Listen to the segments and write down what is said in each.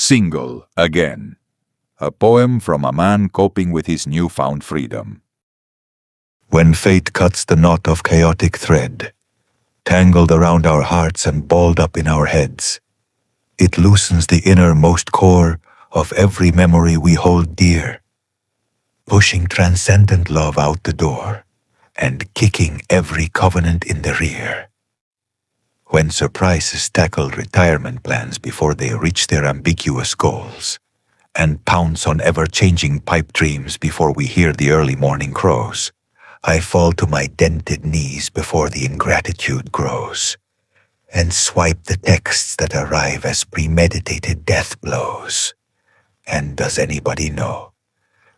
Single Again. A poem from a man coping with his newfound freedom. When fate cuts the knot of chaotic thread, tangled around our hearts and balled up in our heads, it loosens the innermost core of every memory we hold dear, pushing transcendent love out the door and kicking every covenant in the rear. When surprises tackle retirement plans before they reach their ambiguous goals, and pounce on ever-changing pipe dreams before we hear the early morning crows, I fall to my dented knees before the ingratitude grows, and swipe the texts that arrive as premeditated death blows. And does anybody know?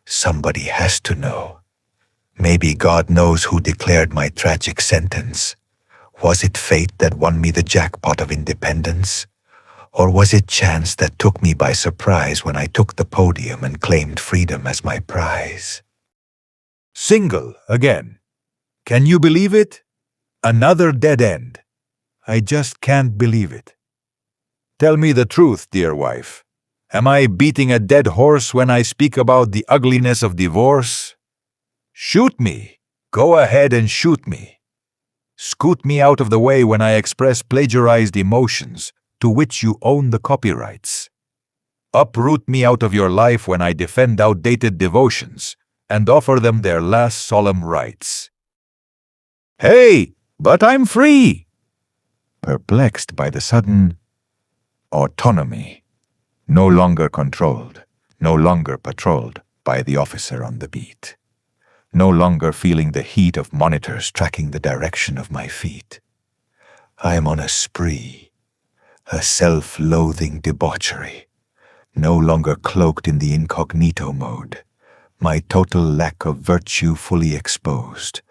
Somebody has to know. Maybe God knows who declared my tragic sentence. Was it fate that won me the jackpot of independence? Or was it chance that took me by surprise when I took the podium and claimed freedom as my prize? Single Again. Can you believe it? Another dead end. I just can't believe it. Tell me the truth, dear wife. Am I beating a dead horse when I speak about the ugliness of divorce? Shoot me. Go ahead and shoot me. Scoot me out of the way when I express plagiarized emotions to which you own the copyrights. Uproot me out of your life when I defend outdated devotions and offer them their last solemn rites. Hey, but I'm free! Perplexed by the sudden autonomy, no longer controlled, no longer patrolled by the officer on the beat. No longer feeling the heat of monitors tracking the direction of my feet. I am on a spree, a self-loathing debauchery, no longer cloaked in the incognito mode, my total lack of virtue fully exposed,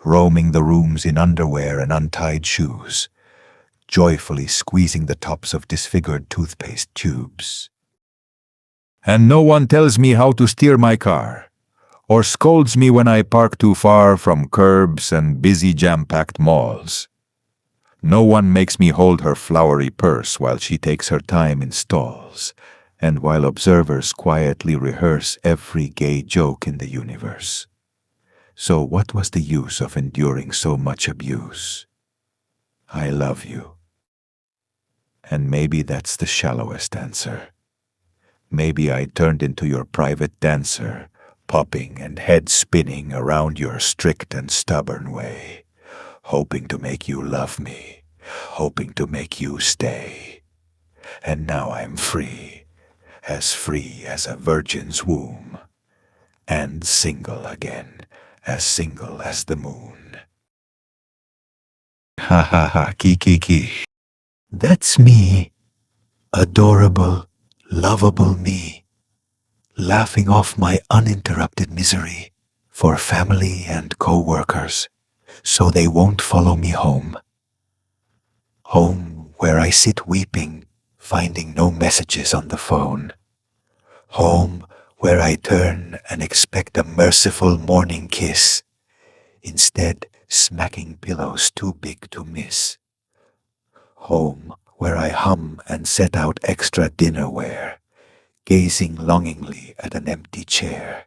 roaming the rooms in underwear and untied shoes, joyfully squeezing the tops of disfigured toothpaste tubes. And no one tells me how to steer my car, or scolds me when I park too far from curbs and busy jam-packed malls. No one makes me hold her flowery purse while she takes her time in stalls, and while observers quietly rehearse every gay joke in the universe. So what was the use of enduring so much abuse? I love you. And maybe that's the shallowest answer. Maybe I turned into your private dancer, popping and head spinning around your strict and stubborn way, hoping to make you love me, hoping to make you stay. And now I'm free as a virgin's womb, and single again, as single as the moon. Ha ha ha, ki. That's me, adorable, lovable me, laughing off my uninterrupted misery for family and co-workers, so they won't follow me home. Home where I sit weeping, finding no messages on the phone. Home where I turn and expect a merciful morning kiss, instead smacking pillows too big to miss. Home where I hum and set out extra dinnerware, gazing longingly at an empty chair,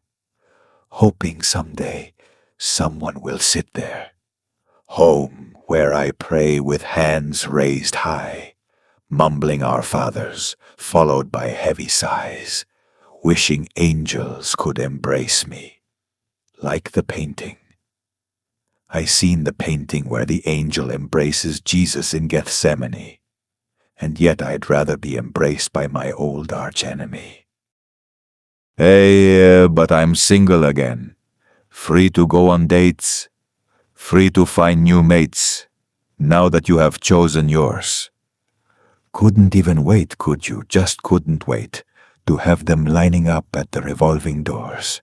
hoping someday someone will sit there. Home where I pray with hands raised high, mumbling our fathers, followed by heavy sighs, wishing angels could embrace me. Like the painting. I seen the painting where the angel embraces Jesus in Gethsemane, and yet I'd rather be embraced by my old archenemy. Hey, but I'm single again, free to go on dates, free to find new mates, now that you have chosen yours. Couldn't even wait, could you? Just couldn't wait to have them lining up at the revolving doors.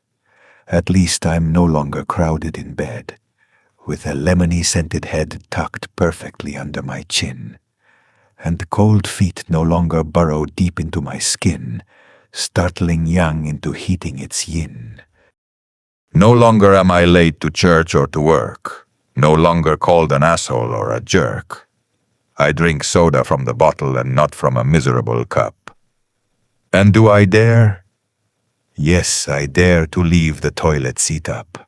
At least I'm no longer crowded in bed, with a lemony-scented head tucked perfectly under my chin, and the cold feet no longer burrow deep into my skin, startling yang into heating its yin. No longer am I late to church or to work, no longer called an asshole or a jerk. I drink soda from the bottle and not from a miserable cup. And do I dare? Yes, I dare to leave the toilet seat up.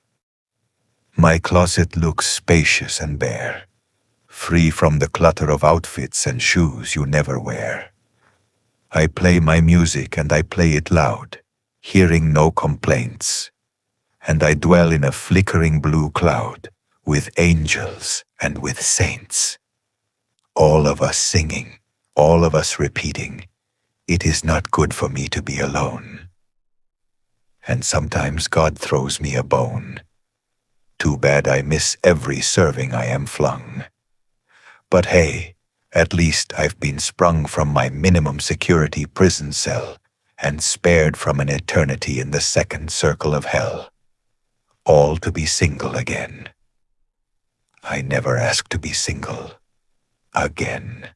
My closet looks spacious and bare, free from the clutter of outfits and shoes you never wear. I play my music and I play it loud, hearing no complaints. And I dwell in a flickering blue cloud, with angels and with saints. All of us singing, all of us repeating, "It is not good for me to be alone." And sometimes God throws me a bone. Too bad I miss every serving I am flung. But hey, at least I've been sprung from my minimum security prison cell and spared from an eternity in the second circle of hell. All to be single again. I never asked to be single again.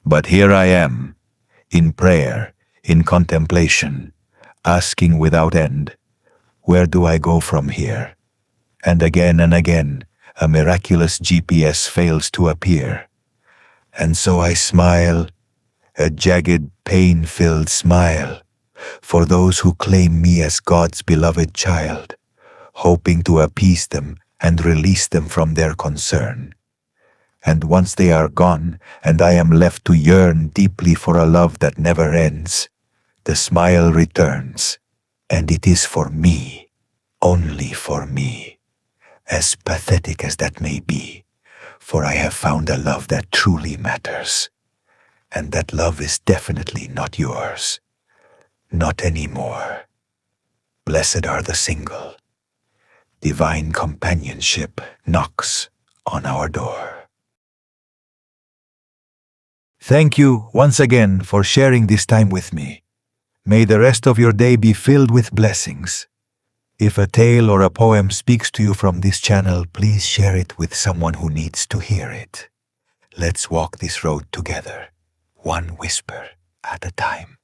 But here I am, in prayer, in contemplation, asking without end, where do I go from here? And again, a miraculous GPS fails to appear. And so I smile, a jagged, pain-filled smile, for those who claim me as God's beloved child, hoping to appease them and release them from their concern. And once they are gone, and I am left to yearn deeply for a love that never ends, the smile returns, and it is for me, only for me. As pathetic as that may be, for I have found a love that truly matters. And that love is definitely not yours. Not anymore. Blessed are the single. Divine companionship knocks on our door. Thank you once again for sharing this time with me. May the rest of your day be filled with blessings. If a tale or a poem speaks to you from this channel, please share it with someone who needs to hear it. Let's walk this road together, one whisper at a time.